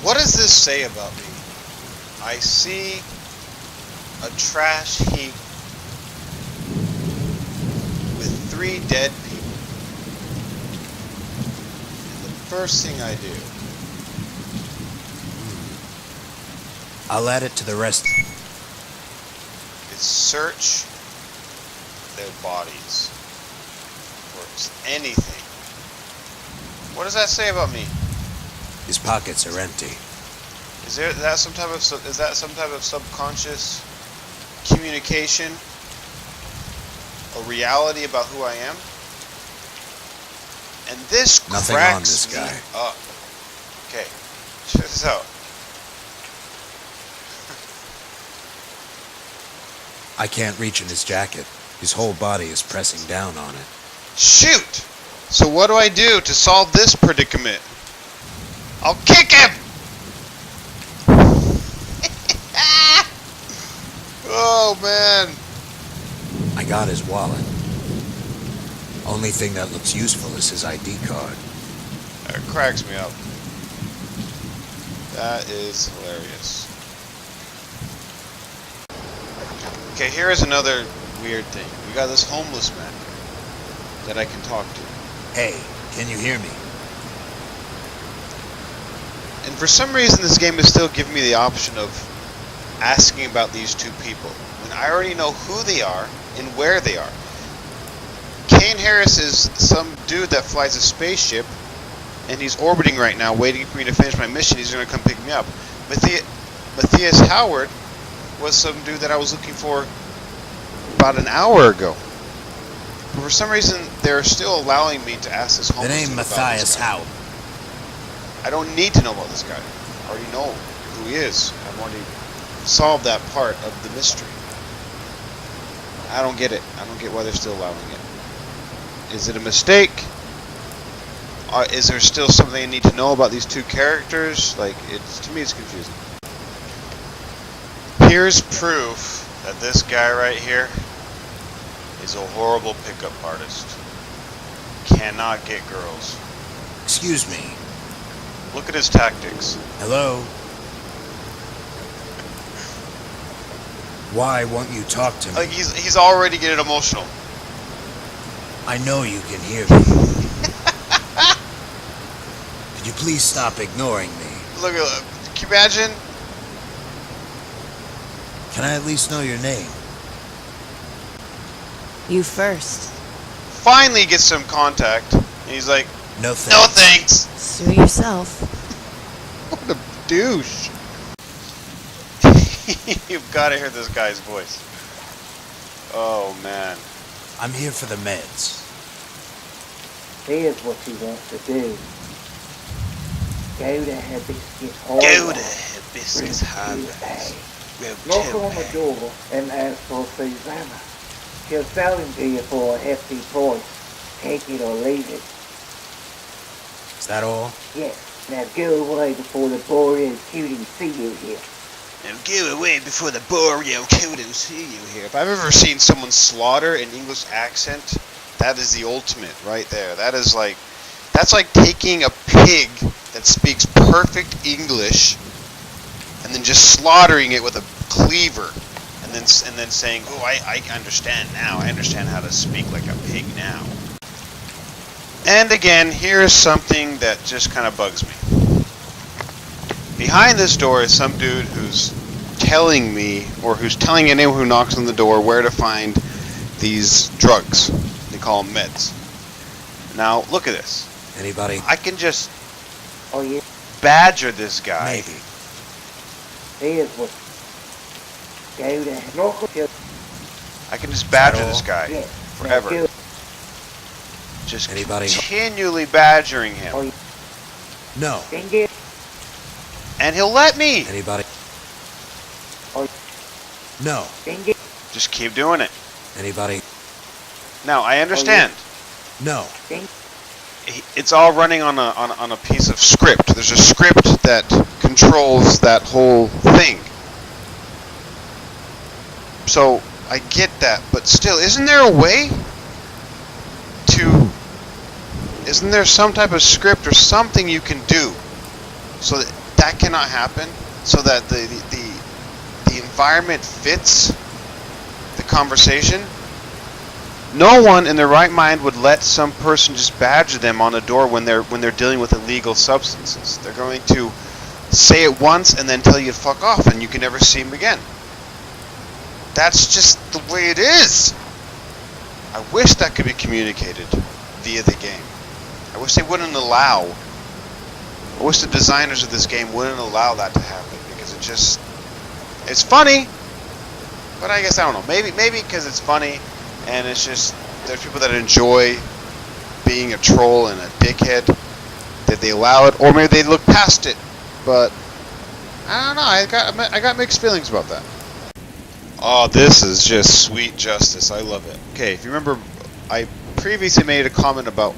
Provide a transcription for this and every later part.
What does this say about me? I see a trash heap with 3 dead people. And the first thing I do... I'll add it to the rest. is search their bodies for anything. What does that say about me? His pockets are empty. Is that some type of subconscious communication, a reality about who I am? And this Nothing cracks on this guy. me up. Okay, check this out. I can't reach in his jacket. His whole body is pressing down on it. Shoot! So what do I do to solve this predicament? I'll kick him! Oh man! I got his wallet. Only thing that looks useful is his ID card. That cracks me up. That is hilarious. Okay, here is another weird thing. We got this homeless man that I can talk to. Hey, can you hear me? And for some reason this game is still giving me the option of asking about these 2 people when I already know who they are and where they are. Kane Harris is some dude that flies a spaceship and he's orbiting right now waiting for me to finish my mission. He's going to come pick me up. Matthias Howard was some dude that I was looking for about an hour ago. But for some reason they're still allowing me to ask this homeless The name Matthias Howard. I don't need to know about this guy. I already know who he is. I've already solved that part of the mystery. I don't get it. I don't get why they're still allowing it. Is it a mistake? Is there still something I need to know about these 2 characters? Like, to me it's confusing. Here's proof that this guy right here is a horrible pickup artist. Cannot get girls. Excuse me. Look at his tactics. Hello? Why won't you talk to me? Like he's already getting emotional. I know you can hear me. Could you please stop ignoring me? Look at, can you imagine? Can I at least know your name? You first. Finally gets some contact. And he's like, No thanks. no thanks. Sue yourself. What a douche. You've got to hear this guy's voice. Oh man. I'm here for the meds. Here's what you want to do. Go to Hibiscus Harbor. Go to Hibiscus Harbor. Knock on the door and ask for Susanna. She'll sell him to you for a hefty price. Take it or leave it. Is that all? Yes. Now go away before the Boreal cuties see you here. Now go away before the Boreal cuties see you here. If I've ever seen someone slaughter an English accent, that is the ultimate right there. That's like taking a pig that speaks perfect English and then just slaughtering it with a cleaver and then saying, oh, I understand now. I understand how to speak like a pig now. And again, here's something that just kind of bugs me. Behind this door is some dude who's telling me, or who's telling anyone who knocks on the door where to find these drugs. They call them meds. Now, look at this. Anybody? I can just Oh, yeah. badger this guy. Maybe. Here's what. Go to knock on the I can just badger this guy Yes. forever. Now go. Just Anybody? continually badgering him. Oh, No. then get. And he'll let me. Anybody? Oh, No. then get. Just keep doing it. Anybody? Now, I understand. No. Then. It's all running on a piece of script. There's a script that controls that whole thing. So I get that, but still, isn't there a way to? Isn't there some type of script or something you can do so that that cannot happen, so that the environment fits the conversation, no one in their right mind would let some person just badger them on the door when they're dealing with illegal substances. They're going to say it once and then tell you to fuck off, and you can never see them again. That's just the way it is. I wish that could be communicated via the game. I wish they wouldn't allow. I wish the designers of this game wouldn't allow that to happen, because it's funny, but I guess I don't know. Maybe because it's funny, and it's just there's people that enjoy being a troll and a dickhead that they allow it, or maybe they look past it. But I don't know. I got mixed feelings about that. Oh, this is just sweet justice. I love it. Okay, if you remember, I previously made a comment about.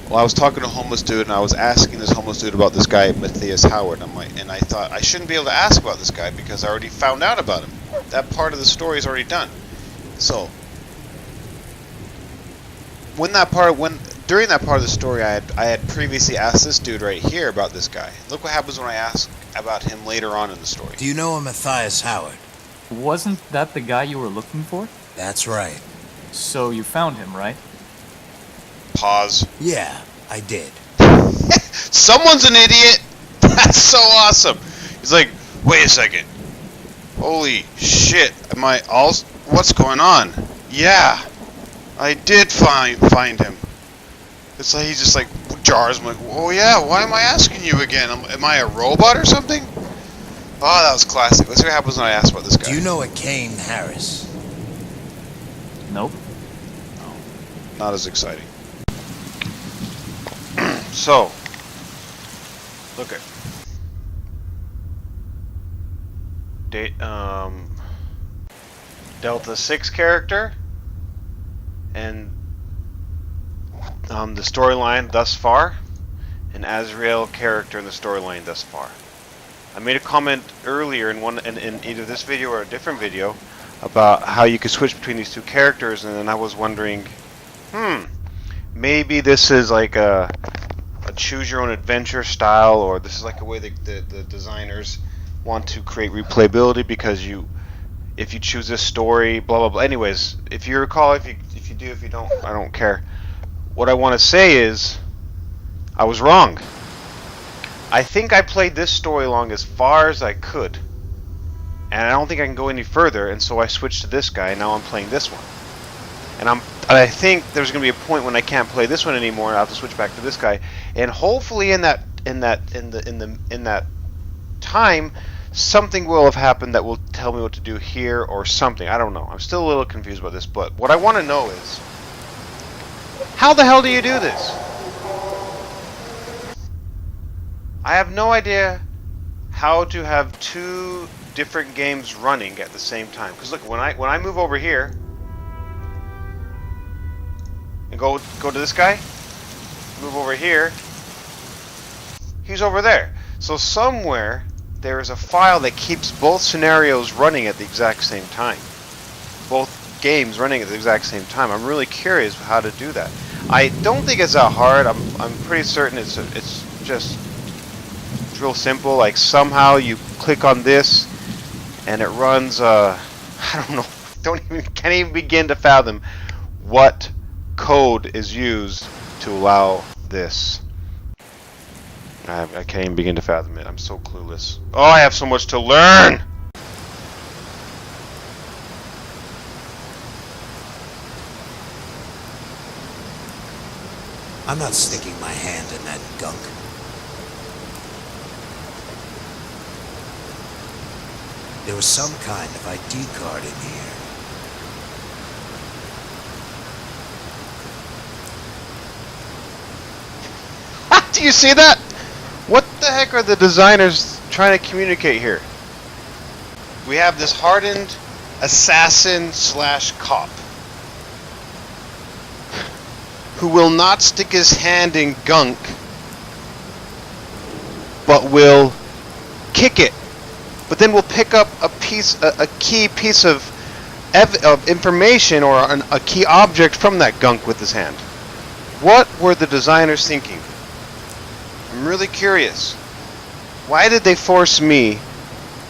Well, I was talking to a homeless dude, and I was asking this homeless dude about this guy, Matthias Howard. And I thought I shouldn't be able to ask about this guy because I already found out about him. That part of the story is already done. So, during that part of the story, I had previously asked this dude right here about this guy. Look what happens when I ask about him later on in the story. Do you know a Matthias Howard? Wasn't that the guy you were looking for? That's right. So you found him, right? Pause. Yeah, I did. Someone's an idiot. That's so awesome. He's like, wait a second. Holy shit. Am I all... What's going on? Yeah. I did find him. It's like he's just like jars. I'm like, oh yeah, why am I asking you again? Am I a robot or something? Oh, that was classic. Let's see what happens when I ask about this guy. Do you know a Kane Harris? Nope. No, not as exciting. So, look at Delta 6 character and the storyline thus far, and Azrael character in the storyline thus far. I made a comment earlier in either this video or a different video about how you could switch between these two characters, and then I was wondering, maybe this is like a choose your own adventure style, or this is like a way the designers want to create replayability, because if you choose this story, blah blah blah. Anyways, if you recall, if you do, if you don't, I don't care. What I want to say is, I was wrong. I think I played this storyline as far as I could, and I don't think I can go any further, and so I switched to this guy, and now I'm playing this one. And I think there's going to be a point when I can't play this one anymore, and I have to switch back to this guy. And hopefully in that time, something will have happened that will tell me what to do here or something. I don't know. I'm still a little confused about this, but what I want to know is, how the hell do you do this? I have no idea how to have two different games running at the same time. Because look, when I move over here and go to this guy, move over here, he's over there. So somewhere there is a file that keeps both scenarios running at the exact same time. Both games running at the exact same time. I'm really curious how to do that. I don't think it's that hard. I'm pretty certain it's just real simple. Like somehow you click on this and it runs. I don't know. Can't even begin to fathom what code is used to allow this. I can't even begin to fathom it. I'm so clueless. Oh, I have so much to learn! I'm not sticking my hand in that gunk. There was some kind of ID card in here. Do you see that? What the heck are the designers trying to communicate here? We have this hardened assassin / cop who will not stick his hand in gunk, but will kick it, but then will pick up a key piece of information or a key object from that gunk with his hand. What were the designers thinking? I'm really curious. Why did they force me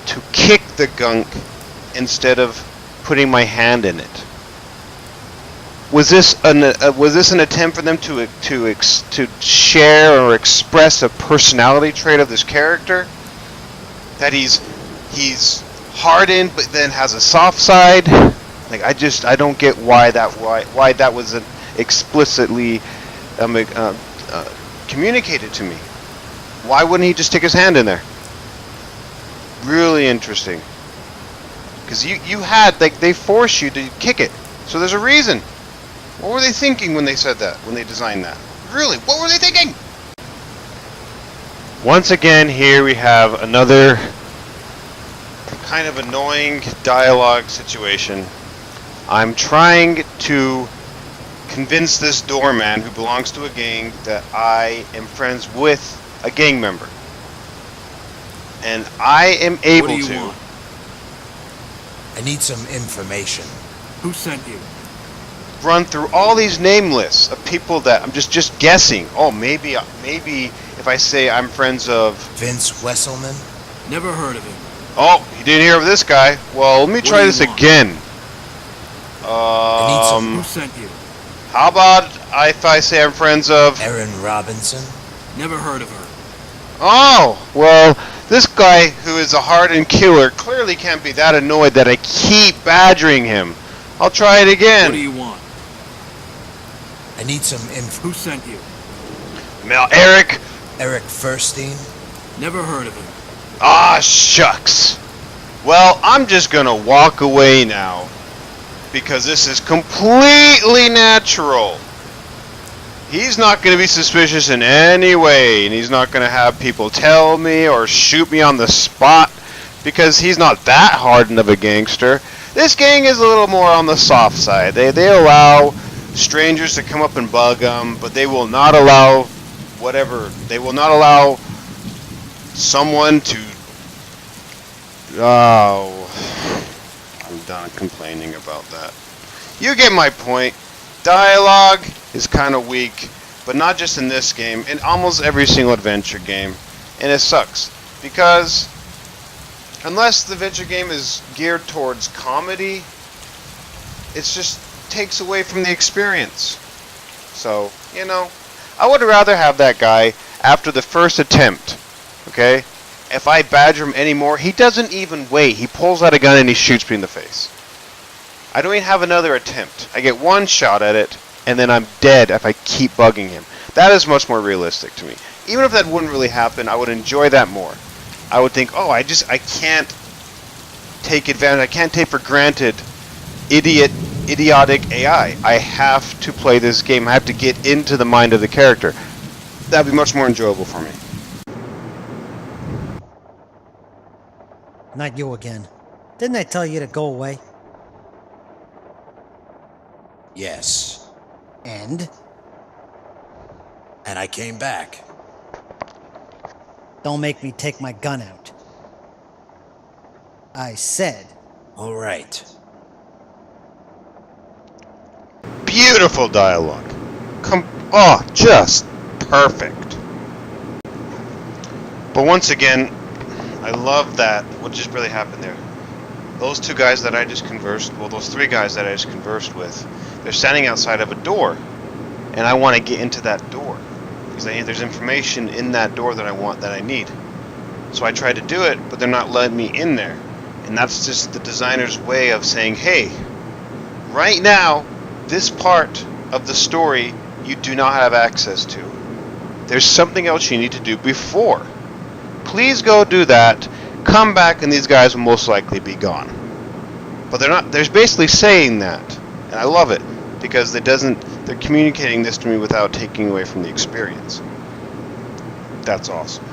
to kick the gunk instead of putting my hand in it? Was this an attempt for them to share or express a personality trait of this character? That he's hardened but then has a soft side? Like, I don't get why that was explicitly communicated to me. Why wouldn't he just stick his hand in there? Really interesting. Because you had, like, they force you to kick it. So there's a reason. What were they thinking when they said that, when they designed that? Really, what were they thinking? Once again, here we have another kind of annoying dialogue situation. I'm trying to convince this doorman who belongs to a gang that I am friends with a gang member. And I am able What do to... you want? I need some information. Who sent you? run through all these name lists of people that I'm just guessing. Oh, maybe if I say I'm friends of Vince Wesselman? Never heard of him. Oh, you didn't hear of this guy? Well, let me try this again. Who sent you? How about if I say I'm friends of Erin Robinson? Never heard of her. Oh, well, this guy who is a hardened killer clearly can't be that annoyed that I keep badgering him. I'll try it again. What do you want? I need some info. Who sent you? Mel Eric. Eric Furstein? Never heard of him. Ah, shucks. Well, I'm just gonna walk away now because this is completely natural. He's not going to be suspicious in any way, and he's not going to have people tell me or shoot me on the spot because he's not that hardened of a gangster. This gang is a little more on the soft side. They allow strangers to come up and bug them, but they will not allow They will not allow someone to... Oh, I'm done complaining about that. You get my point. Dialogue is kind of weak, but not just in this game, in almost every single adventure game. And it sucks, because unless the adventure game is geared towards comedy, it just takes away from the experience. So, you know, I would rather have that guy after the first attempt, okay? If I badger him anymore, he doesn't even wait. He pulls out a gun and he shoots me in the face. I don't even have another attempt. I get one shot at it, and then I'm dead if I keep bugging him. That is much more realistic to me. Even if that wouldn't really happen, I would enjoy that more. I would think, oh, I can't take advantage, I can't take for granted idiotic AI. I have to play this game. I have to get into the mind of the character. That would be much more enjoyable for me. Not you again. Didn't I tell you to go away? Yes. And? And I came back. Don't make me take my gun out. I said. All right. Beautiful dialogue. Just perfect. But once again, I love that. What just really happened there? Those two guys that I just conversed, well, those three guys that I just conversed with, they're standing outside of a door, and I want to get into that door because there's information in that door that I need. So I tried to do it, but they're not letting me in there, and that's just the designer's way of saying, hey, right now, this part of the story you do not have access to. There's something else you need to do before. Please go do that. Come back, and these guys will most likely be gone. But they're not. They're basically saying that, and I love it because they're communicating this to me without taking away from the experience. That's awesome.